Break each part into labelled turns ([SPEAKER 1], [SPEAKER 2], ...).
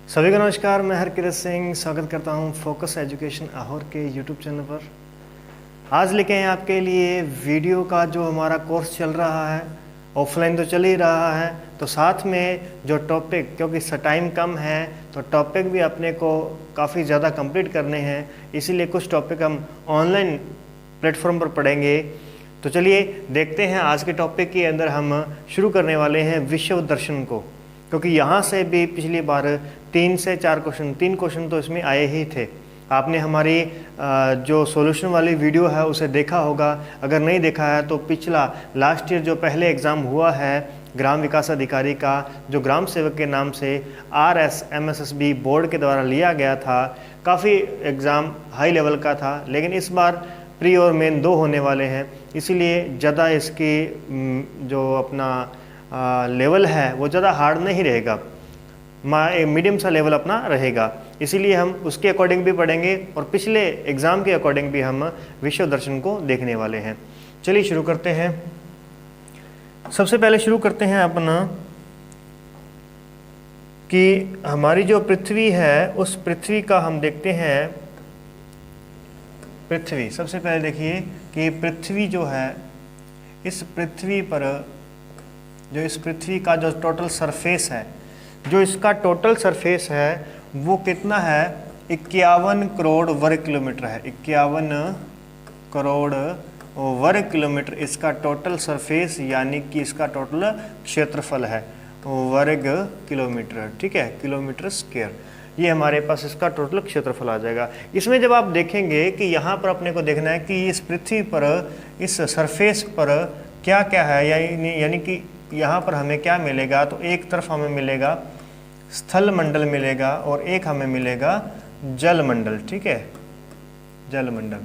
[SPEAKER 1] सभी को नमस्कार। मैं हरकिरत सिंह स्वागत करता हूं फोकस एजुकेशन आहोर के यूट्यूब चैनल पर। आज लेके आए आपके लिए वीडियो का जो हमारा कोर्स चल रहा है, ऑफलाइन तो चल ही रहा है, तो साथ में जो टॉपिक, क्योंकि टाइम कम है तो टॉपिक भी अपने को काफ़ी ज़्यादा कंप्लीट करने हैं, इसीलिए कुछ टॉपिक हम ऑनलाइन प्लेटफॉर्म पर पढ़ेंगे। तो चलिए देखते हैं आज के टॉपिक के अंदर हम शुरू करने वाले हैं विश्व दर्शन को, क्योंकि यहाँ से भी पिछली बार 3 से 4 क्वेश्चन, 3 क्वेश्चन तो इसमें आए ही थे। आपने हमारी जो सॉल्यूशन वाली वीडियो है उसे देखा होगा, अगर नहीं देखा है तो पिछला लास्ट ईयर जो पहले एग्ज़ाम हुआ है ग्राम विकास अधिकारी का, जो ग्राम सेवक के नाम से RSMSSB बोर्ड के द्वारा लिया गया था, काफ़ी एग्ज़ाम हाई लेवल का था, लेकिन इस बार प्री और मेन 2 होने वाले हैं, इसीलिए ज़्यादा इसकी जो अपना लेवल है वो ज़्यादा हार्ड नहीं रहेगा, मीडियम सा लेवल अपना रहेगा। इसीलिए हम उसके अकॉर्डिंग भी पढ़ेंगे और पिछले एग्ज़ाम के अकॉर्डिंग भी हम विश्व दर्शन को देखने वाले हैं। चलिए शुरू करते हैं। सबसे पहले शुरू करते हैं अपना कि हमारी जो पृथ्वी है उस पृथ्वी का हम देखते हैं। पृथ्वी सबसे पहले देखिए कि पृथ्वी जो है, इस पृथ्वी पर जो इस पृथ्वी का जो टोटल सरफेस है, जो इसका टोटल सरफेस है वो कितना है, 51 करोड़ वर्ग किलोमीटर है। 51 करोड़ वर्ग किलोमीटर इसका टोटल सरफेस, यानी कि इसका टोटल क्षेत्रफल है वर्ग किलोमीटर, ठीक है, किलोमीटर स्क्वायर। ये हमारे पास इसका टोटल क्षेत्रफल आ जाएगा। इसमें जब आप देखेंगे कि यहाँ पर अपने को देखना है कि इस पृथ्वी पर, इस सरफेस पर क्या क्या है, यानी कि यहाँ पर हमें क्या मिलेगा, तो एक तरफ हमें मिलेगा स्थल मंडल मिलेगा और एक हमें मिलेगा जल मंडल, ठीक है, जल मंडल।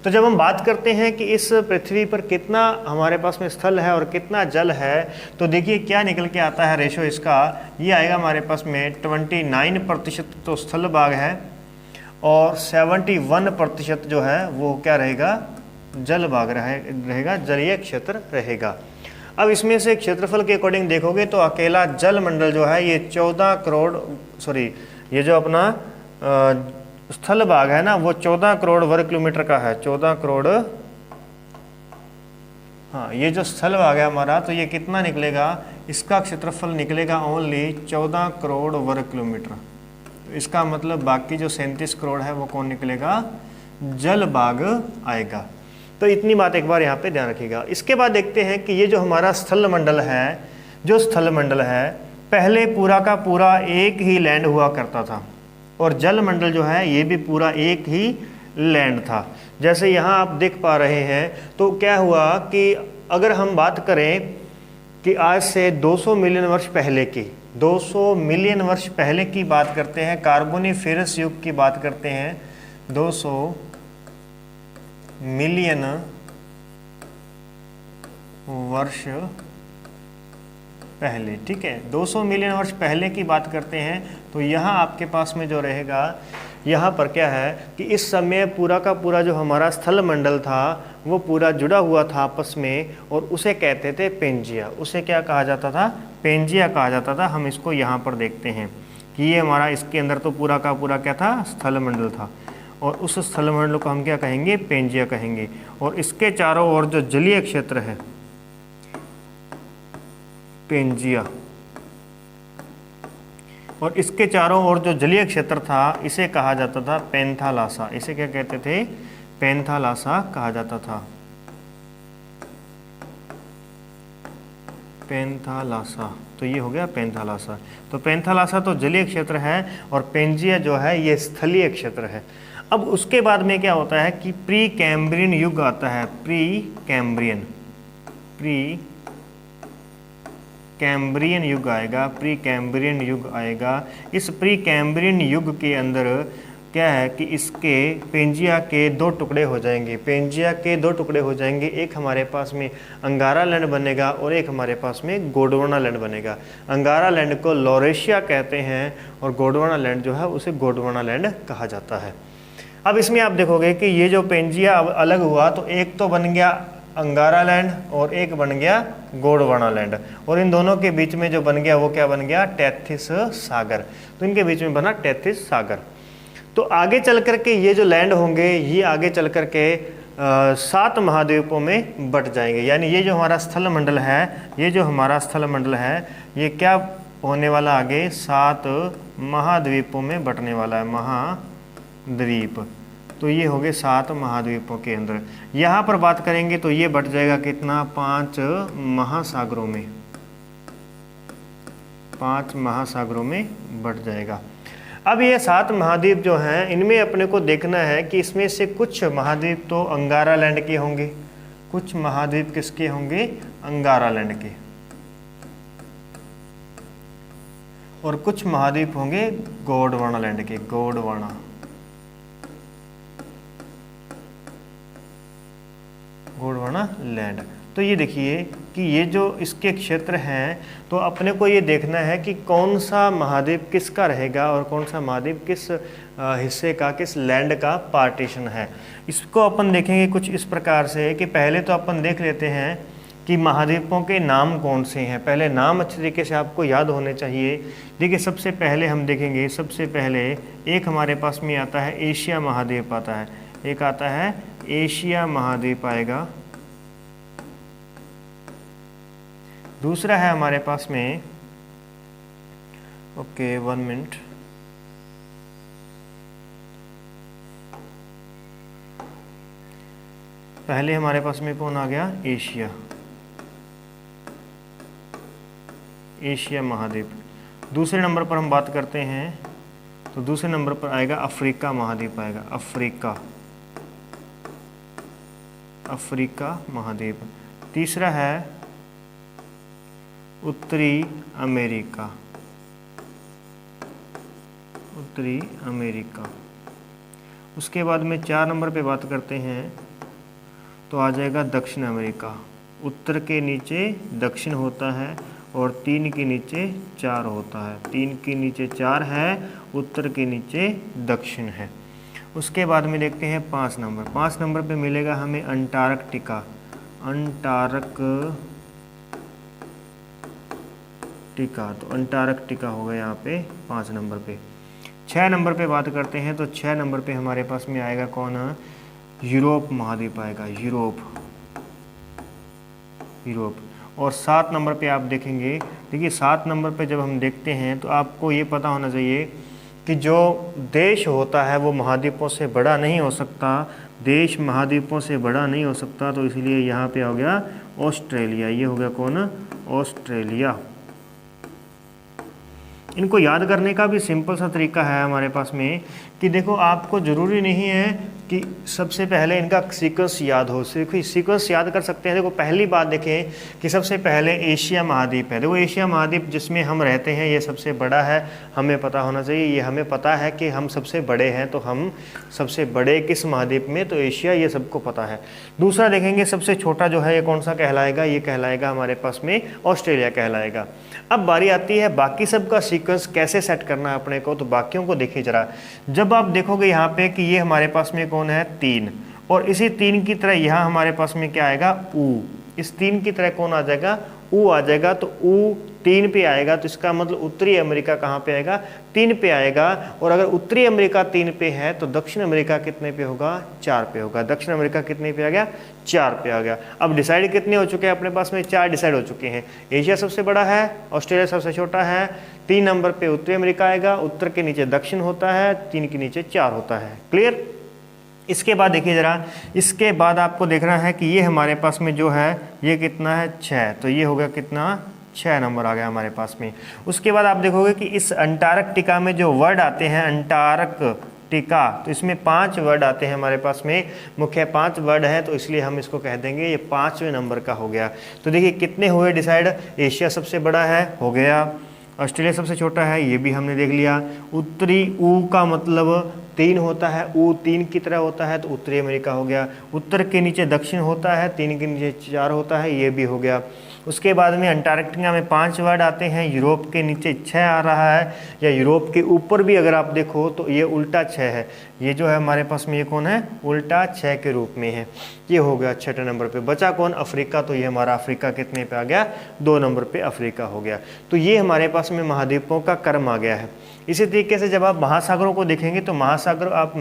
[SPEAKER 1] तो जब हम बात करते हैं कि इस पृथ्वी पर कितना हमारे पास में स्थल है और कितना जल है, तो देखिए क्या निकल के आता है रेशो इसका, ये आएगा हमारे पास में 29% तो स्थल भाग है और 71% जो है वो क्या रहेगा, जल भाग रहेगा, जलीय क्षेत्र रहेगा। अब इसमें से क्षेत्रफल के अकॉर्डिंग देखोगे तो अकेला जल मंडल जो है ये 14 करोड़, सॉरी, ये जो अपना स्थल भाग है ना वो 14 करोड़ वर्ग किलोमीटर का है। 14 करोड़, हाँ, ये जो स्थल भाग है हमारा, तो ये कितना निकलेगा, इसका क्षेत्रफल निकलेगा ओनली 14 करोड़ वर्ग किलोमीटर। तो इसका मतलब बाकी जो 37 करोड़ है वो कौन निकलेगा, जल भाग आएगा। तो इतनी बात एक बार यहाँ पे ध्यान रखिएगा। इसके बाद देखते हैं कि ये जो हमारा स्थल मंडल है, जो स्थल मंडल है पहले पूरा का पूरा एक ही लैंड हुआ करता था और जल मंडल जो है ये भी पूरा एक ही लैंड था। जैसे यहाँ आप देख पा रहे हैं, तो क्या हुआ कि अगर हम बात करें कि आज से 200 मिलियन वर्ष पहले की, 200 मिलियन वर्ष पहले की बात करते हैं, कार्बोनिफेरस युग की बात करते हैं, 200 मिलियन वर्ष पहले, ठीक है, 200 मिलियन वर्ष पहले की बात करते हैं। तो यहाँ आपके पास में जो रहेगा, यहाँ पर क्या है कि इस समय पूरा का पूरा जो हमारा स्थल मंडल था वो पूरा जुड़ा हुआ था आपस में और उसे कहते थे पेंजिया। उसे क्या कहा जाता था, पेंजिया कहा जाता था। हम इसको यहाँ पर देखते हैं कि ये हमारा, इसके अंदर तो पूरा का पूरा क्या था, स्थल मंडल था और उस स्थल मंडल को हम क्या कहेंगे, पेंजिया कहेंगे। और इसके चारों ओर जो जलीय क्षेत्र है, पेंजिया, और इसके चारों ओर जो जलीय क्षेत्र था इसे कहा जाता था पैंथालासा। इसे क्या कहते थे, पैंथालासा कहा जाता था, पैंथालासा। तो ये हो गया पैंथालासा। तो पैंथालासा तो जलीय क्षेत्र है और पेंजिया जो है ये स्थलीय क्षेत्र है। अब उसके बाद में क्या होता है कि प्री कैम्ब्रियन युग आता है, प्री कैम्ब्रियन युग आएगा, प्री कैम्ब्रियन युग आएगा। इस प्री कैम्ब्रियन युग के अंदर क्या है कि इसके पेंजिया के 2 टुकड़े हो जाएंगे, पेंजिया के 2 टुकड़े हो जाएंगे। एक हमारे पास में अंगारा लैंड बनेगा और एक हमारे पास में गोंडवाना लैंड बनेगा। अंगारा लैंड को लॉरेशिया कहते हैं और गोंडवाना लैंड जो है उसे गोंडवाना लैंड कहा जाता है। अब इसमें आप देखोगे कि ये जो पेंजिया अलग हुआ तो एक तो बन गया अंगारा लैंड और एक बन गया गोंडवाना लैंड, और इन दोनों के बीच में जो बन गया वो क्या बन गया, टेथिस सागर। तो इनके बीच में बना टेथिस सागर। तो आगे चल करके ये जो लैंड होंगे ये आगे चल करके 7 महाद्वीपों में बट जाएंगे। यानी ये जो हमारा स्थल मंडल है, ये जो हमारा स्थल मंडल है ये क्या होने वाला, आगे 7 महाद्वीपों में बटने वाला है, महाद्वीप। तो ये हो गए 7 महाद्वीपों के अंदर। यहाँ पर बात करेंगे तो ये बट जाएगा कितना, 5 महासागरों में, 5 महासागरों में बट जाएगा। अब ये 7 महाद्वीप जो हैं इनमें अपने को देखना है कि इसमें से कुछ महाद्वीप तो अंगारा लैंड के होंगे, कुछ महाद्वीप किसके होंगे, अंगारा लैंड के, और कुछ महाद्वीप होंगे गोंडवाना लैंड के, गोंडवाना लैंड। तो ये देखिए कि ये जो इसके क्षेत्र हैं तो अपने को ये देखना है कि कौन सा महाद्वीप किसका रहेगा और कौन सा महाद्वीप किस हिस्से का, किस लैंड का पार्टीशन है। इसको अपन देखेंगे कुछ इस प्रकार से कि पहले तो अपन देख लेते हैं कि महाद्वीपों के नाम कौन से हैं। पहले नाम अच्छे तरीके से आपको याद होने चाहिए। देखिए सबसे पहले हम देखेंगे, सबसे पहले एक हमारे पास में आता है एशिया महाद्वीप आता है, एक आता है एशिया महाद्वीप आएगा। दूसरा है हमारे पास में, ओके 1 मिनट, पहले हमारे पास में कौन आ गया, एशिया, एशिया महाद्वीप। दूसरे नंबर पर हम बात करते हैं तो दूसरे नंबर पर आएगा अफ्रीका महाद्वीप आएगा, अफ्रीका महाद्वीप। तीसरा है उत्तरी अमेरिका, उत्तरी अमेरिका। उसके बाद में 4 नंबर पे बात करते हैं तो आ जाएगा दक्षिण अमेरिका। उत्तर के नीचे दक्षिण होता है और 3 के नीचे 4 होता है, 3 के नीचे 4 है, उत्तर के नीचे दक्षिण है। उसके बाद में देखते हैं 5 नंबर, 5 नंबर पे मिलेगा हमें अंटार्कटिका, तो अंटार्कटिका होगा यहाँ पे 5 नंबर पे। 6 नंबर पे बात करते हैं तो 6 नंबर पे हमारे पास में आएगा कौन, यूरोप महाद्वीप आएगा, यूरोप। और 7 नंबर पे आप देखेंगे, देखिए 7 नंबर पे जब हम देखते हैं तो आपको ये पता होना चाहिए कि जो देश होता है वो महाद्वीपों से बड़ा नहीं हो सकता, देश महाद्वीपों से बड़ा नहीं हो सकता। तो इसलिए यहाँ पे हो गया ऑस्ट्रेलिया, ये हो गया कौन, ऑस्ट्रेलिया। इनको याद करने का भी सिंपल सा तरीका है हमारे पास में कि देखो आपको ज़रूरी नहीं है कि सबसे पहले इनका सीक्वेंस याद हो, सीक्वेंस याद कर सकते हैं। देखो पहली बात देखें कि सबसे पहले एशिया महाद्वीप है। देखो एशिया महाद्वीप जिसमें हम रहते हैं ये सबसे बड़ा है, हमें पता होना चाहिए। ये हमें पता है कि हम सबसे बड़े हैं, तो हम सबसे बड़े किस महाद्वीप में, तो एशिया, ये सबको पता है। दूसरा देखेंगे सबसे छोटा जो है ये कौन सा कहलाएगा, ये कहलाएगा हमारे पास में ऑस्ट्रेलिया कहलाएगा। अब बारी आती है बाकी सब का सीक्वेंस कैसे सेट करना है अपने को, तो बाकियों को देखिए जरा। जब आप देखोगे यहाँ पे कि ये हमारे पास में कौन है, 3, और इसी 3 की तरह यहाँ हमारे पास में क्या आएगा, ऊ। इस 3 की तरह कौन आ जाएगा, ऊ आ जाएगा। तो ऊ 3 पे आएगा, तो इसका मतलब उत्तरी अमेरिका कहाँ पे आएगा, 3 पे आएगा। और अगर उत्तरी अमेरिका 3 पे है तो दक्षिण अमेरिका कितने पे होगा, 4 पे होगा। दक्षिण अमेरिका कितने पे आ गया, 4 पे आ गया। अब डिसाइड कितने हो चुके हैं अपने पास में, 4 डिसाइड हो चुके हैं। एशिया सबसे बड़ा है, ऑस्ट्रेलिया सबसे छोटा है, 3 नंबर पे उत्तरी अमेरिका आएगा, उत्तर के नीचे दक्षिण होता है, 3 के नीचे 4 होता है। क्लियर। इसके बाद देखिए जरा, इसके बाद आपको देखना है कि ये हमारे पास में जो है ये कितना है, 6। तो ये होगा कितना, 6 नंबर आ गया हमारे पास में। उसके बाद आप देखोगे कि इस अंटार्कटिका में जो वर्ड आते हैं, अंटार्कटिका, तो इसमें 5 वर्ड आते हैं हमारे पास में, मुख्य 5 वर्ड हैं, तो इसलिए हम इसको कह देंगे ये 5वें नंबर का हो गया। तो देखिए कितने हुए डिसाइड, एशिया सबसे बड़ा है, हो गया। ऑस्ट्रेलिया सबसे छोटा है, ये भी हमने देख लिया। उत्तरी ऊ का मतलब 3 होता है, ऊ 3 की तरह होता है, तो उत्तरी अमेरिका हो गया। उत्तर के नीचे दक्षिण होता है, 3 के नीचे 4 होता है, ये भी हो गया। उसके बाद में अंटार्कटिका में 5 वर्ड आते हैं, यूरोप के नीचे 6 आ रहा है, या यूरोप के ऊपर भी अगर आप देखो तो ये उल्टा 6 है। ये जो है हमारे पास में ये कौन है, उल्टा 6 के रूप में है। ये हो गया 6ठे नंबर पे। बचा कौन, अफ्रीका। तो ये हमारा अफ्रीका कितने पे आ गया, 2 नंबर पे अफ्रीका हो गया। तो ये हमारे पास में महाद्वीपों का क्रम आ गया है। इसी तरीके से जब आप महासागरों को देखेंगे तो महासागर आप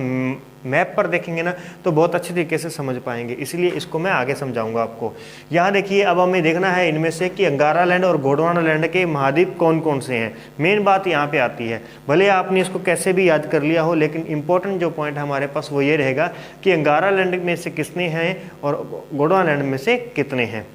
[SPEAKER 1] मैप पर देखेंगे ना तो बहुत अच्छे तरीके से समझ पाएंगे, इसलिए इसको मैं आगे समझाऊंगा आपको। यहाँ देखिए, अब हमें देखना है इनमें से कि अंगारा लैंड और गोंडवाना लैंड के महाद्वीप कौन कौन से हैं। मेन बात यहाँ पे आती है, भले आपने इसको कैसे भी याद कर लिया हो, लेकिन इंपॉर्टेंट जो पॉइंट हमारे पास वो ये रहेगा कि अंगारा लैंड में से कितने हैं और गोंडवाना लैंड में से कितने हैं।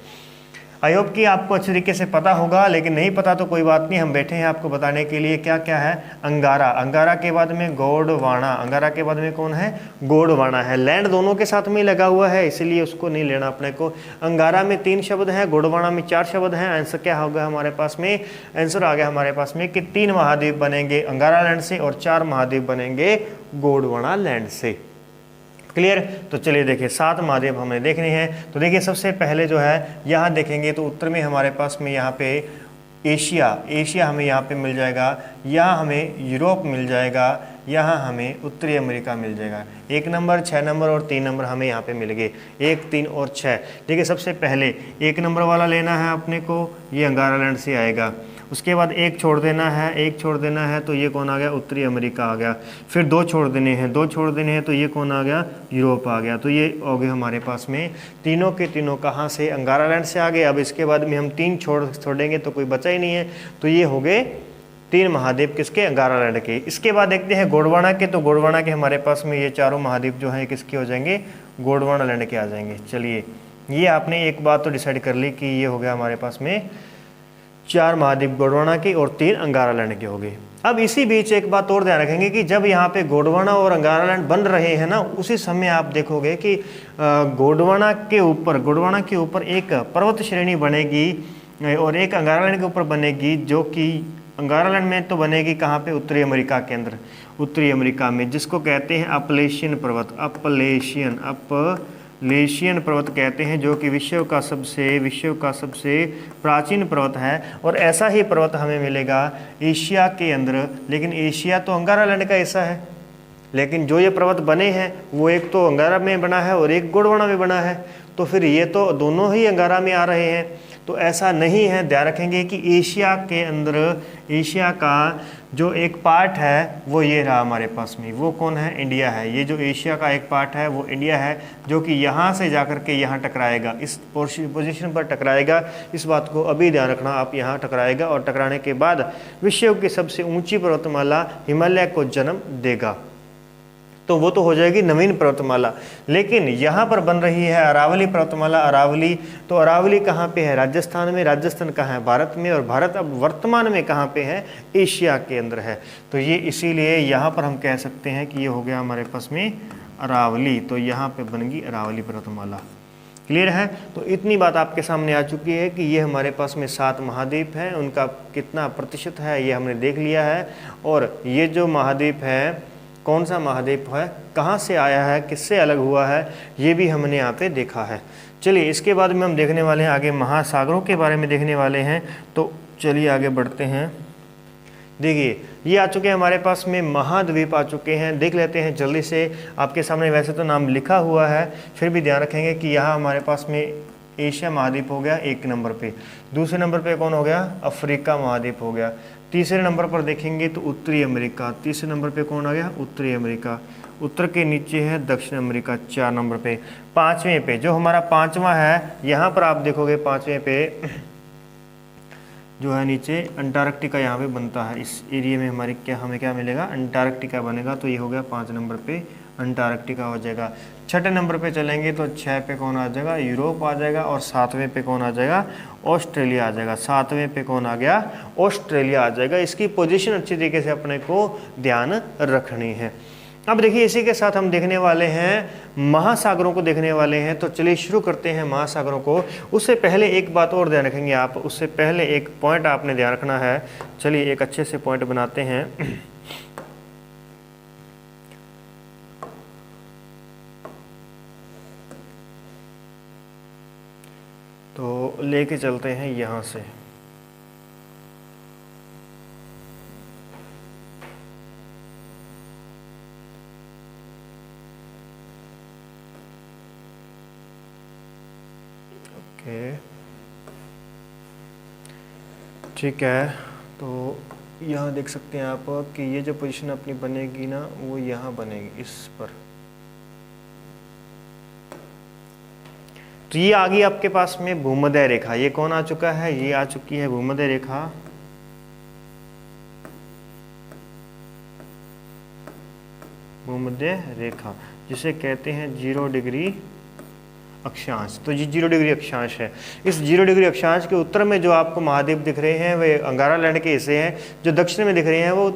[SPEAKER 1] आई होप कि आपको अच्छे तरीके से पता होगा, लेकिन नहीं पता तो कोई बात नहीं, हम बैठे हैं आपको बताने के लिए। क्या क्या है, अंगारा, अंगारा के बाद में गोंडवाना, अंगारा के बाद में कौन है, गोंडवाना है। लैंड दोनों के साथ में लगा हुआ है, इसीलिए उसको नहीं लेना अपने को। अंगारा में 3 शब्द हैं, गोंडवाना में 4 शब्द हैं। आंसर क्या होगा हमारे पास में, आंसर आ गया हमारे पास में कि 3 महाद्वीप बनेंगे अंगारा लैंड से और 4 महाद्वीप बनेंगे गोंडवाना लैंड से। क्लियर। तो चलिए देखिए 7 महाद्वीप हमें देखने हैं। तो देखिए सबसे पहले जो है यहाँ देखेंगे तो उत्तर में हमारे पास में यहाँ पे एशिया, एशिया हमें यहाँ पे मिल जाएगा, यहाँ हमें यूरोप मिल जाएगा, यहाँ हमें उत्तरी अमेरिका मिल जाएगा। 1 नंबर, 6 नंबर और 3 नंबर हमें यहाँ पे मिल गए, 1, 3 और 6। देखिए सबसे पहले 1 नंबर वाला लेना है अपने को, ये अंगारा लैंड से आएगा। उसके बाद 1 छोड़ देना है, 1 छोड़ देना है तो ये कौन आ गया, उत्तरी अमेरिका आ गया। फिर 2 छोड़ देने हैं, 2 छोड़ देने हैं तो ये कौन आ गया, यूरोप आ गया। तो ये हो गए हमारे पास में तीनों के तीनों कहाँ से, अंगारा लैंड से आ गए। अब इसके बाद में हम 3 छोड़ेंगे तो कोई बचा ही नहीं है, तो ये हो गए 3 महाद्वीप किसके, अंगारा लैंड के। इसके बाद देखते हैं गोंडवाना के। तो गोंडवाना के हमारे पास में ये चारों महाद्वीप जो हैं किसके हो जाएंगे, गोंडवाना लैंड के आ जाएंगे। चलिए ये आपने एक बात तो डिसाइड कर ली कि ये हो गया हमारे पास में 4 महाद्वीप गोंडवाना के और 3 अंगारा लैंड के हो गए। अब इसी बीच एक बात और ध्यान रखेंगे कि जब यहाँ पे गोंडवाना और अंगारा लैंड बन रहे हैं ना, उसी समय आप देखोगे कि गोंडवाना के ऊपर एक पर्वत श्रेणी बनेगी और एक अंगारा लैंड के ऊपर बनेगी, जो कि अंगारा लैंड में तो बनेगी कहाँ पे, उत्तरी अमेरिका के अंदर, उत्तरी अमेरिका में, जिसको कहते हैं अपलेशियन पर्वत, अपलेशियन पर्वत कहते हैं, जो कि विश्व का सबसे प्राचीन पर्वत है। और ऐसा ही पर्वत हमें मिलेगा एशिया के अंदर, लेकिन एशिया तो अंगारा लैंड का हिस्सा है, लेकिन जो ये पर्वत बने हैं वो एक तो अंगारा में बना है और एक गोंडवाना में बना है, तो फिर ये तो दोनों ही अंगारा में आ रहे हैं। तो ऐसा नहीं है, ध्यान रखेंगे कि एशिया के अंदर एशिया का जो एक पार्ट है वो ये रहा हमारे पास में, वो कौन है, इंडिया है। ये जो एशिया का एक पार्ट है वो इंडिया है, जो कि यहाँ से जाकर के यहाँ टकराएगा, इस पोजीशन पर टकराएगा। इस बात को अभी ध्यान रखना, आप यहाँ टकराएगा और टकराने के बाद विश्व की सबसे ऊंची पर्वतमाला हिमालय को जन्म देगा। तो वो तो हो जाएगी नवीन पर्वतमाला। लेकिन यहाँ पर बन रही है अरावली पर्वतमाला। अरावली, तो अरावली कहाँ पे है, राजस्थान में। राजस्थान कहाँ है, भारत में। और भारत अब वर्तमान में कहाँ पे है, एशिया के अंदर है। तो ये इसीलिए यहाँ पर हम कह सकते हैं कि ये हो गया हमारे पास में अरावली। तो यहाँ पे बन गई अरावली पर्वतमाला। क्लियर है। तो इतनी बात आपके सामने आ चुकी है कि ये हमारे पास में 7 महाद्वीप हैं, उनका कितना प्रतिशत है ये हमने देख लिया है। और ये जो महाद्वीप है, कौन सा महाद्वीप है, कहाँ से आया है, किससे अलग हुआ है, ये भी हमने यहाँ पे देखा है। चलिए इसके बाद में हम देखने वाले हैं आगे महासागरों के बारे में देखने वाले हैं। तो चलिए आगे बढ़ते हैं। देखिए ये आ चुके हैं हमारे पास में महाद्वीप आ चुके हैं, देख लेते हैं जल्दी से। आपके सामने वैसे तो नाम लिखा हुआ है, फिर भी ध्यान रखेंगे कि यहाँ हमारे पास में एशिया महाद्वीप हो गया 1 नंबर पे। दूसरे नंबर पे कौन हो गया, अफ्रीका महाद्वीप हो गया। तीसरे नंबर पर देखेंगे तो उत्तरी अमेरिका। तीसरे नंबर पे कौन आ गया, उत्तरी अमेरिका। उत्तर के नीचे है दक्षिण अमेरिका 4 नंबर पे। 5वें पे जो हमारा 5वां है, यहाँ पर आप देखोगे 5वें पे जो है नीचे अंटार्कटिका यहाँ पे बनता है। इस एरिया में हमें क्या मिलेगा, अंटार्कटिका बनेगा। तो ये हो गया 5 नंबर पे अंटार्कटिका हो जाएगा। 6ठे नंबर पे चलेंगे तो 6 पे कौन आ जाएगा, यूरोप आ जाएगा। और 7वें पे कौन आ जाएगा, ऑस्ट्रेलिया आ जाएगा। 7वें पे कौन आ गया, ऑस्ट्रेलिया आ जाएगा। इसकी पोजीशन अच्छी तरीके से अपने को ध्यान रखनी है। अब देखिए इसी के साथ हम देखने वाले हैं महासागरों को देखने वाले हैं। तो चलिए शुरू करते हैं महासागरों को। उससे पहले एक बात और ध्यान रखेंगे आप, उससे पहले एक पॉइंट आपने ध्यान रखना है। चलिए एक अच्छे से पॉइंट बनाते हैं। तो लेके चलते हैं यहाँ से। ओके ठीक है, तो यहाँ देख सकते हैं आप कि ये जो पोजीशन अपनी बनेगी ना वो यहाँ बनेगी इस पर। तो ये आ गई आपके पास में भूमध्य रेखा। ये कौन आ चुका है? ये आ चुकी है भूमध्य रेखा। भूमध्य रेखा जिसे कहते हैं 0 डिग्री अक्षांश। तो ये 0 डिग्री अक्षांश है। इस 0 डिग्री अक्षांश के उत्तर में जो आपको महाद्वीप दिख रहे हैं वे अंगारा लैंड के हिस्से हैं, जो दक्षिण में दिख रहे हैं वो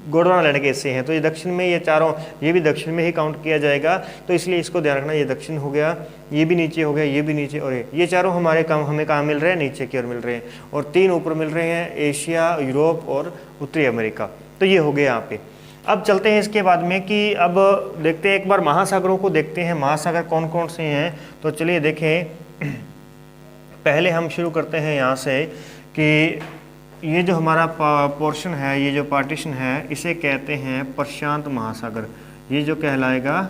[SPEAKER 1] गोंडवाना लैंड के हिस्से हैं। तो ये दक्षिण में, ये चारों, ये भी दक्षिण में ही काउंट किया जाएगा, तो इसलिए इसको ध्यान रखना। ये दक्षिण हो गया, ये भी नीचे हो गया, ये भी नीचे, और ये चारों हमारे हमें कहाँ मिल रहे हैं? नीचे की ओर मिल रहे हैं। और 3 ऊपर मिल रहे हैं, एशिया, यूरोप और उत्तरी अमेरिका। तो ये हो गया यहाँ पे। अब चलते हैं इसके बाद में कि अब देखते हैं एक बार महासागरों को देखते हैं, महासागर कौन कौन से हैं। तो चलिए देखें, पहले हम शुरू करते हैं यहाँ से कि ये जो हमारा पोर्शन है, ये जो पार्टीशन है, इसे कहते हैं प्रशांत महासागर। ये जो कहलाएगा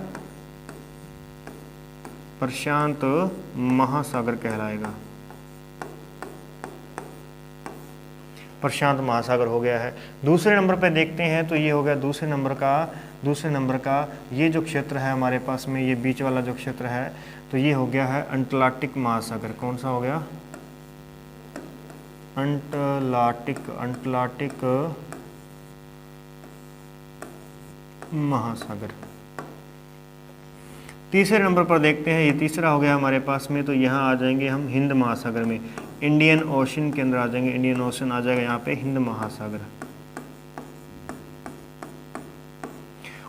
[SPEAKER 1] प्रशांत महासागर कहलाएगा। प्रशांत महासागर हो गया है। दूसरे नंबर पे देखते हैं तो ये हो गया दूसरे नंबर का ये जो क्षेत्र है हमारे पास में, ये बीच वाला जो क्षेत्र है, तो ये हो गया है अंटार्कटिक महासागर। कौन सा हो गया? अंटार्कटिक महासागर। तीसरे नंबर पर देखते हैं, ये तीसरा हो गया हमारे पास में, तो यहाँ आ जाएंगे हम हिंद महासागर में, इंडियन ओशन के अंदर आ जाएंगे, इंडियन ओशन आ जाएगा यहाँ पे, हिंद महासागर।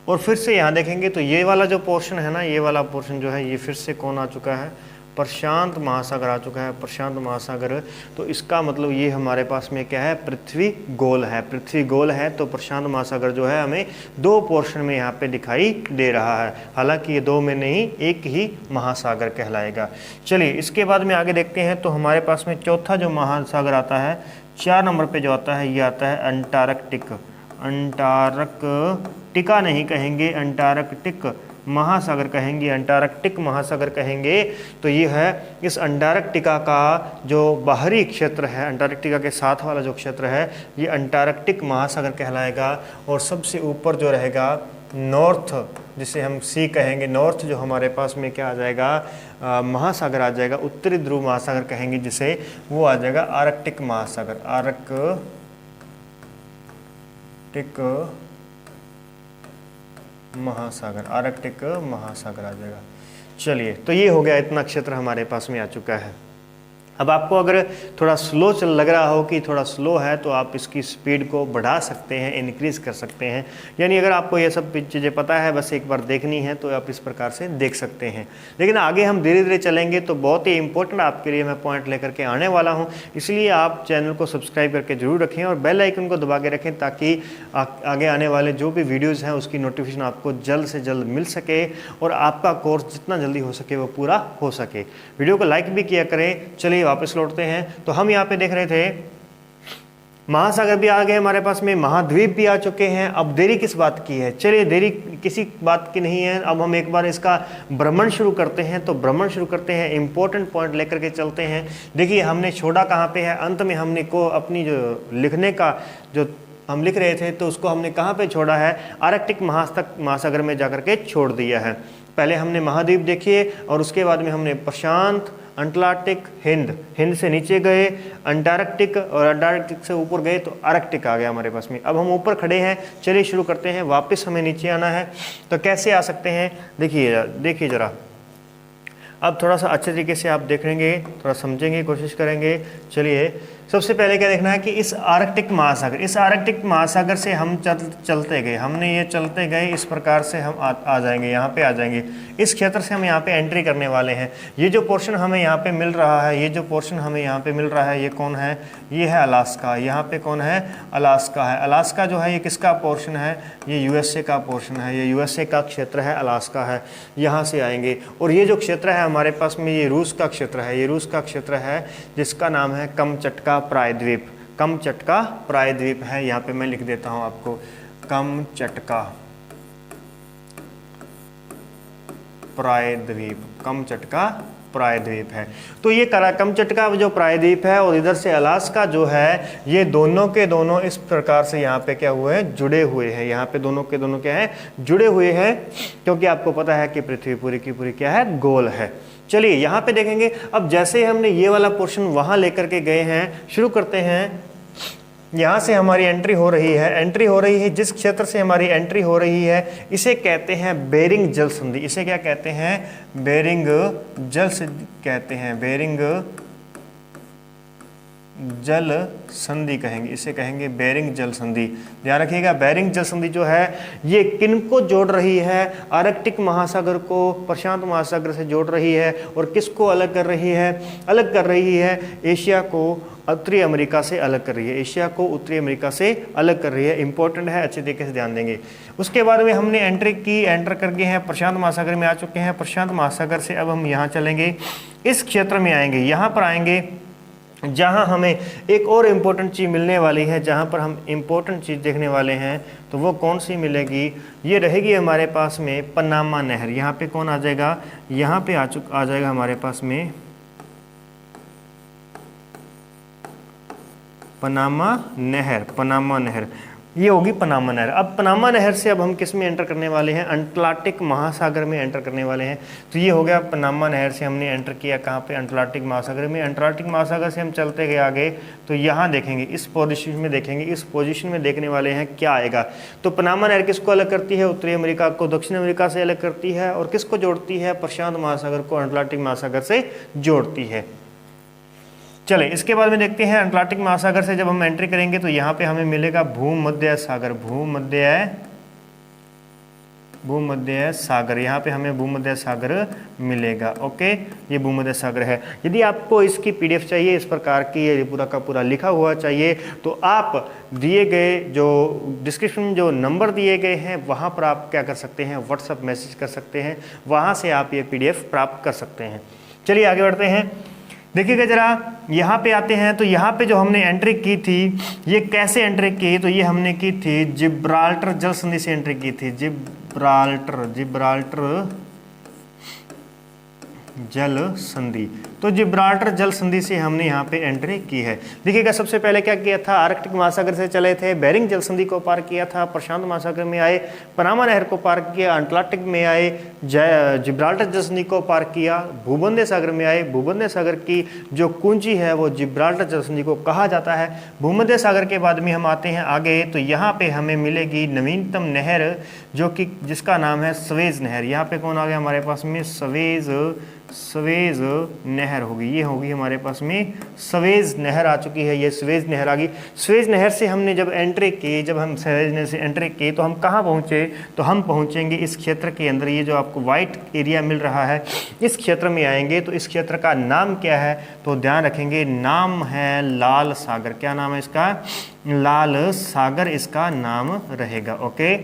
[SPEAKER 1] और फिर से यहाँ देखेंगे तो ये वाला जो पोर्शन है ना, ये वाला पोर्शन जो है, ये फिर से कौन आ चुका है? प्रशांत महासागर आ चुका है, प्रशांत महासागर। तो इसका मतलब ये हमारे पास में क्या है? पृथ्वी गोल है। पृथ्वी गोल है तो प्रशांत महासागर जो है हमें 2 पोर्शन में यहाँ पे दिखाई दे रहा है। हालांकि ये 2 में नहीं, एक ही महासागर कहलाएगा। चलिए इसके बाद में आगे देखते हैं, तो हमारे पास में चौथा जो महासागर आता है, 4 नंबर पे जो आता है, ये आता है अंटार्कटिक। अंटार्कटिका नहीं कहेंगे, अंटार्कटिक महासागर कहेंगे, अंटार्कटिक महासागर कहेंगे। तो ये है इस अंटार्कटिका का जो बाहरी क्षेत्र है, अंटार्कटिका के साथ वाला जो क्षेत्र है, ये अंटार्कटिक महासागर कहलाएगा। और सबसे ऊपर जो रहेगा नॉर्थ, जिसे हम सी कहेंगे, नॉर्थ जो हमारे पास में क्या आ जाएगा? महासागर आ जाएगा, उत्तरी ध्रुव महासागर कहेंगे जिसे, वो आ जाएगा आर्कटिक महासागर। आर्कटिक महासागर आ जाएगा। चलिए, तो ये हो गया, इतना क्षेत्र हमारे पास में आ चुका है। अब आपको अगर थोड़ा स्लो लग रहा हो कि थोड़ा स्लो है, तो आप इसकी स्पीड को बढ़ा सकते हैं, इंक्रीज़ कर सकते हैं। यानी अगर आपको ये सब चीज़ें पता है, बस एक बार देखनी है, तो आप इस प्रकार से देख सकते हैं। लेकिन आगे हम धीरे धीरे चलेंगे तो बहुत ही इंपॉर्टेंट आपके लिए मैं पॉइंट लेकर के आने वाला हूँ। इसलिए आप चैनल को सब्सक्राइब करके जरूर रखें और बेल आइकन को दबा के रखें, ताकि आगे आने वाले जो भी वीडियोज़ हैं उसकी नोटिफिकेशन आपको जल्द से जल्द मिल सके और आपका कोर्स जितना जल्दी हो सके वो पूरा हो सके। वीडियो को लाइक भी किया करें। चलिए वापस लौटते हैं। तो हम यहाँ पे देख रहे थे महासागर भी आ गए हमारे पास में, महाद्वीप भी आ चुके हैं। अब देरी किस बात की है? चलिए, देरी किसी बात की नहीं है। अब हम एक बार इसका भ्रमण शुरू करते हैं। तो भ्रमण शुरू करते हैं, इंपॉर्टेंट पॉइंट लेकर के चलते हैं। देखिए हमने छोड़ा कहाँ पे है, अंत में हमने को अपनी जो लिखने का जो हम लिख रहे थे तो उसको हमने कहाँ पे छोड़ा है? आर्कटिक महासागर में जाकर के छोड़ दिया है। पहले हमने महाद्वीप देखिए और उसके बाद में हमने प्रशांत, अंटार्कटिक, हिंद से नीचे गए अंटार्कटिक और अंटार्कटिक से ऊपर गए तो आर्कटिक आ गया हमारे पास में। अब हम ऊपर खड़े हैं, चलिए शुरू करते हैं। वापस हमें नीचे आना है, तो कैसे आ सकते हैं? देखिए ज़रा, अब थोड़ा सा अच्छे तरीके से आप देखेंगे, थोड़ा समझेंगे, कोशिश करेंगे। चलिए सबसे पहले क्या देखना है कि इस आर्कटिक महासागर से हम चलते गए, हमने ये चलते गए, इस प्रकार से हम आ जाएंगे, यहाँ पे आ जाएंगे। इस क्षेत्र से हम यहाँ पे एंट्री करने वाले हैं। ये जो पोर्शन हमें यहाँ पे मिल रहा है, ये जो पोर्शन हमें यहाँ पे मिल रहा है, ये कौन है? ये है अलास्का। यहाँ पे कौन है? अलास्का है। अलास्का जो है ये किसका पोर्शन है? ये यूएसए का पोर्शन है, ये यूएसए का क्षेत्र है, अलास्का है। यहाँ से आएंगे और ये जो क्षेत्र है हमारे पास में, ये रूस का क्षेत्र है, ये रूस का क्षेत्र है जिसका नाम है कमचटका प्रायद्वीप। कमचटका प्रायद्वीप है, यहाँ पे मैं लिख देता हूँ आपको, कमचटका प्रायद्वीप, कमचटका प्रायद्वीप है। तो ये कमचटका जो प्रायद्वीप है और इधर से अलास्का जो है, ये दोनों के दोनों इस प्रकार से यहाँ पे क्या हुए हैं? जुड़े हुए हैं। यहाँ पे दोनों के दोनों क्या है? जुड़े हुए हैं, क्योंकि आपको पता है कि पृथ्वी पूरी की पूरी क्या है? गोल है। चलिए यहाँ पे देखेंगे, अब जैसे हमने ये वाला पोर्शन वहाँ लेकर के गए हैं, शुरू करते हैं। यहाँ से हमारी एंट्री हो रही है, जिस क्षेत्र से हमारी एंट्री हो रही है इसे कहते हैं बेरिंग जल संधि। इसे क्या कहते हैं? बेरिंग जल कहते हैं, बेरिंग जल संधि कहेंगे, इसे कहेंगे बेरिंग जल संधि। ध्यान रखिएगा, बेरिंग जल संधि जो है ये किनको जोड़ रही है? आर्कटिक महासागर को प्रशांत महासागर से जोड़ रही है। और किसको अलग कर रही है? अलग कर रही है एशिया को उत्तरी अमेरिका से अलग कर रही है, एशिया को उत्तरी अमेरिका से अलग कर रही है। इंपॉर्टेंट है, अच्छे तरीके से ध्यान देंगे। उसके बाद में हमने एंटर कर गए हैं, प्रशांत महासागर में आ चुके हैं। प्रशांत महासागर से अब हम यहाँ चलेंगे, इस क्षेत्र में आएंगे, यहाँ पर आएंगे जहाँ हमें एक और इम्पोर्टेंट चीज़ मिलने वाली है, जहाँ पर हम इम्पोर्टेंट चीज़ देखने वाले हैं। तो वो कौन सी मिलेगी? ये रहेगी हमारे पास में पनामा नहर। यहाँ पे कौन आ जाएगा? यहाँ पे आ जाएगा हमारे पास में पनामा नहर। ये होगी पनामा नहर। अब पनामा नहर से अब हम किस में एंटर करने वाले हैं? अटलांटिक महासागर में एंटर करने वाले हैं। तो ये हो गया, पनामा नहर से हमने एंटर किया कहाँ पे? अटलांटिक महासागर में। अटलांटिक महासागर से हम चलते गए आगे, तो यहाँ देखेंगे, इस पोजीशन में देखेंगे, इस पोजीशन में देखने वाले हैं क्या आएगा। तो पनामा नहर किसको अलग करती है? उत्तरी अमेरिका को दक्षिण अमेरिका से अलग करती है। और किसको जोड़ती है? प्रशांत महासागर को अटलांटिक महासागर से जोड़ती है। चले इसके बाद में देखते हैं, अटलांटिक महासागर से जब हम एंट्री करेंगे तो यहाँ पे हमें मिलेगा भूमध्य सागर। भूमध्य सागर, यहाँ पे हमें भूमध्य सागर मिलेगा। ओके, ये भूमध्य सागर है। यदि आपको इसकी पीडीएफ चाहिए, इस प्रकार की ये पूरा का पूरा लिखा हुआ चाहिए, तो आप दिए गए जो डिस्क्रिप्शन में जो नंबर दिए गए हैं वहाँ पर आप क्या कर सकते हैं? व्हाट्सएप मैसेज कर सकते हैं, वहाँ से आप ये पीडीएफ प्राप्त कर सकते हैं। चलिए आगे बढ़ते हैं। देखिएगा जरा, यहाँ पे आते हैं तो यहाँ पे जो हमने एंट्री की थी, ये कैसे एंट्री की? तो ये हमने की थी जिब्राल्टर जल संधि से एंट्री की थी। जिब्राल्टर जल संधि। तो जिब्राल्टर जल संधि से हमने यहाँ पे एंट्री की है। देखिएगा, सबसे पहले क्या किया था? आर्कटिक महासागर से चले थे, बेरिंग जल संधि को पार किया था, प्रशांत महासागर में आए, पनामा नहर को पार किया, अटलांटिक में आए, जिब्राल्टर जल संधि को पार किया, भूमध्य सागर में आए। भूमध्य सागर की जो कुंजी है वो जिब्राल्टर जल संधि को कहा जाता है। भूमध्य सागर के बाद में हम आते हैं आगे, तो यहाँ पे हमें मिलेगी नवीनतम नहर, जो कि जिसका नाम है स्वेज नहर। यहाँ पे कौन आ गया हमारे पास में? स्वेज नहर होगी। ये होगी हमारे पास में स्वेज नहर आ चुकी है, ये स्वेज नहर आ गई। स्वेज नहर से हमने जब एंट्री की, जब हम स्वेज नहर से एंट्री की तो हम कहाँ पहुँचे? तो हम पहुँचेंगे इस क्षेत्र के अंदर। ये जो आपको वाइट एरिया मिल रहा है, इस क्षेत्र में आएंगे। तो इस क्षेत्र का नाम क्या है? तो ध्यान रखेंगे, नाम है लाल सागर। क्या नाम है इसका? लाल सागर इसका नाम रहेगा। ओके,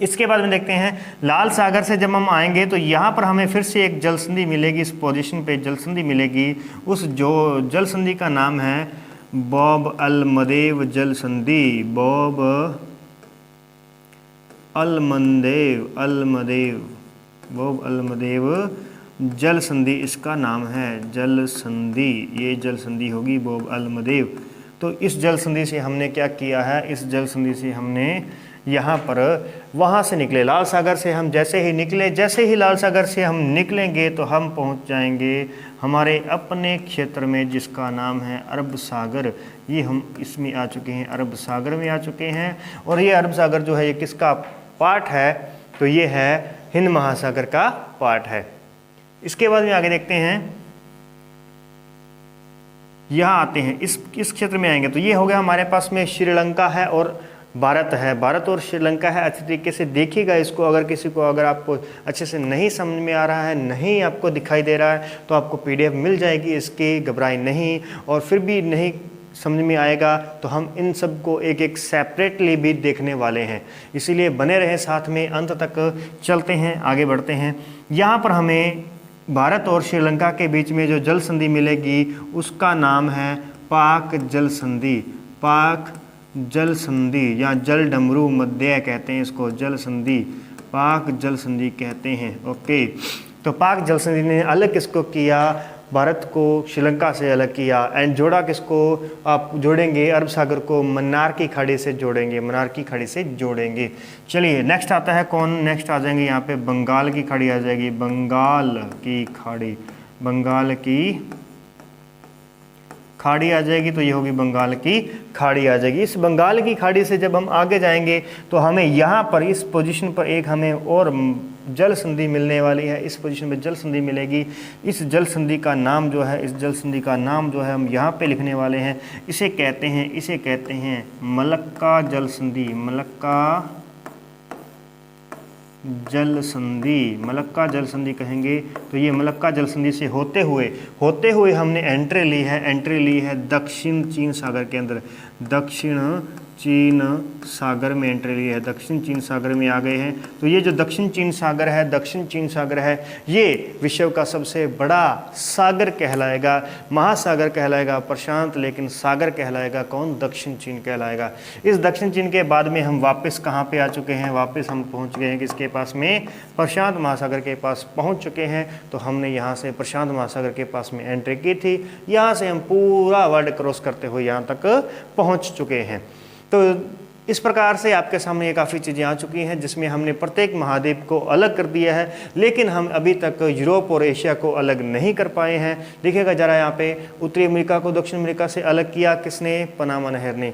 [SPEAKER 1] इसके बाद में देखते हैं, लाल सागर से जब हम आएंगे तो यहाँ पर हमें फिर से एक जल संधि मिलेगी। इस पोजीशन पे जल संधि मिलेगी। उस जो जल संधि का नाम है बॉब अलमदेव जल संधि। बॉब अलमदेव जल संधि इसका नाम है। जल संधि, ये जल संधि होगी बॉब अलमदेव। तो इस जल संधि से हमने क्या किया है? इस जल संधि से हमने यहाँ पर वहाँ से निकले, लाल सागर से हम जैसे ही लाल सागर से हम निकलेंगे तो हम पहुँच जाएंगे हमारे अपने क्षेत्र में, जिसका नाम है अरब सागर। ये हम इसमें आ चुके हैं, अरब सागर में आ चुके हैं। और ये अरब सागर जो है ये किसका पार्ट है? तो ये है हिंद महासागर का पार्ट है। इसके बाद में आगे देखते हैं, यहाँ आते हैं, इस क्षेत्र में आएंगे तो ये हो गया हमारे पास में श्रीलंका है और भारत है। भारत और श्रीलंका है। अच्छे तरीके से देखिएगा इसको, अगर किसी को अगर आपको अच्छे से नहीं समझ में आ रहा है, नहीं आपको दिखाई दे रहा है, तो आपको PDF मिल जाएगी इसकी, घबराए नहीं। और फिर भी नहीं समझ में आएगा तो हम इन सब को एक एक सेपरेटली भी देखने वाले हैं, इसीलिए बने रहें साथ में, अंत तक चलते हैं, आगे बढ़ते हैं। यहाँ पर हमें भारत और श्रीलंका के बीच में जो जल संधि मिलेगी उसका नाम है पाक जल संधि। पाक जल संधि या जल डमरू मध्य कहते हैं इसको, जल संधि, पाक जल संधि कहते हैं। ओके, तो पाक जल संधि ने अलग किसको किया, भारत को श्रीलंका से अलग किया, एंड जोड़ा किसको, आप जोड़ेंगे अरब सागर को मन्नार की खाड़ी से जोड़ेंगे, मन्नार की खाड़ी से जोड़ेंगे। चलिए नेक्स्ट आता है कौन, नेक्स्ट आ जाएंगे यहाँ पे बंगाल की खाड़ी आ जाएगी, बंगाल की खाड़ी, बंगाल की खाड़ी आ जाएगी, तो ये होगी बंगाल की खाड़ी आ जाएगी। इस बंगाल की खाड़ी से जब हम आगे जाएंगे तो हमें यहाँ पर इस पोजीशन पर एक हमें और जल संधि मिलने वाली है, इस पोजीशन में जल संधि मिलेगी। इस जल संधि का नाम जो है, इस जल संधि का नाम जो है हम यहाँ पे लिखने वाले हैं, इसे कहते हैं मलक्का जल संधि, मलक्का जल संधि, मलक्का जल संधि कहेंगे। तो ये मलक्का जल संधि से होते हुए हमने एंट्री ली है दक्षिण चीन सागर के अंदर, दक्षिण चीन सागर में एंट्री ली है, दक्षिण चीन सागर में आ गए हैं। तो ये जो दक्षिण चीन सागर है, ये विश्व का सबसे बड़ा सागर कहलाएगा, महासागर कहलाएगा प्रशांत, लेकिन सागर कहलाएगा कौन, दक्षिण चीन कहलाएगा। इस दक्षिण चीन के बाद में हम वापस कहाँ पे आ चुके हैं, वापस हम पहुँच गए हैं किसके पास में, प्रशांत महासागर के पास पहुँच चुके हैं। तो हमने यहाँ से प्रशांत महासागर के पास में एंट्री की थी, यहाँ से हम पूरा वर्ल्ड क्रॉस करते हुए यहाँ तक पहुँच चुके हैं। तो इस प्रकार से आपके सामने ये काफ़ी चीज़ें आ चुकी हैं जिसमें हमने प्रत्येक महाद्वीप को अलग कर दिया है, लेकिन हम अभी तक यूरोप और एशिया को अलग नहीं कर पाए हैं। देखिएगा जरा यहाँ पे, उत्तरी अमेरिका को दक्षिण अमेरिका से अलग किया किसने, पनामा नहर ने।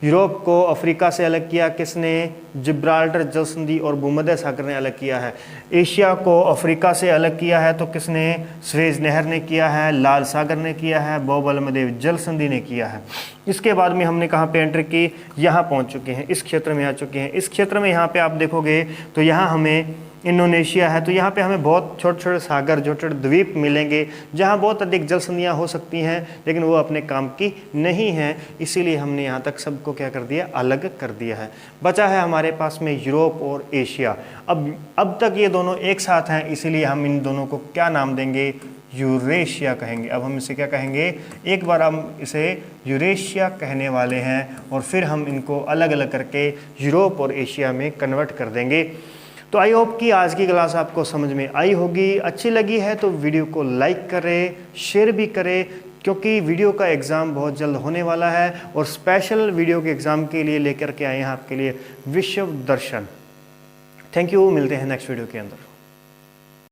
[SPEAKER 1] यूरोप को अफ्रीका से अलग किया किसने, जिब्राल्टर जल संधि और भूमध्य सागर ने अलग किया है। एशिया को अफ्रीका से अलग किया है तो किसने, सुएज नहर ने किया है, लाल सागर ने किया है, बॉब अलमदेव जल संधि ने किया है। इसके बाद में हमने कहाँ पे एंट्री की, यहाँ पहुँच चुके हैं, इस क्षेत्र में आ चुके हैं। इस क्षेत्र में यहाँ पे आप देखोगे तो यहाँ हमें इंडोनेशिया है, तो यहाँ पे हमें बहुत छोटे छोटे सागर, छोटे छोटे द्वीप मिलेंगे जहाँ बहुत अधिक जल संधियाँ हो सकती हैं, लेकिन वो अपने काम की नहीं हैं, इसीलिए हमने यहाँ तक सबको क्या कर दिया, अलग कर दिया है। बचा है हमारे पास में यूरोप और एशिया। अब तक ये दोनों एक साथ हैं, इसीलिए हम इन दोनों को क्या नाम देंगे, यूरेशिया कहेंगे। अब हम इसे क्या कहेंगे, एक बार हम इसे यूरेशिया कहने वाले हैं और फिर हम इनको अलग अलग करके यूरोप और एशिया में कन्वर्ट कर देंगे। तो आई होप कि आज की क्लास आपको समझ में आई होगी। अच्छी लगी है तो वीडियो को लाइक करें, शेयर भी करें, क्योंकि वीडियो का एग्ज़ाम बहुत जल्द होने वाला है और स्पेशल वीडियो के एग्ज़ाम के लिए लेकर के आए हैं आपके लिए विश्व दर्शन। थैंक यू, मिलते हैं नेक्स्ट वीडियो के अंदर।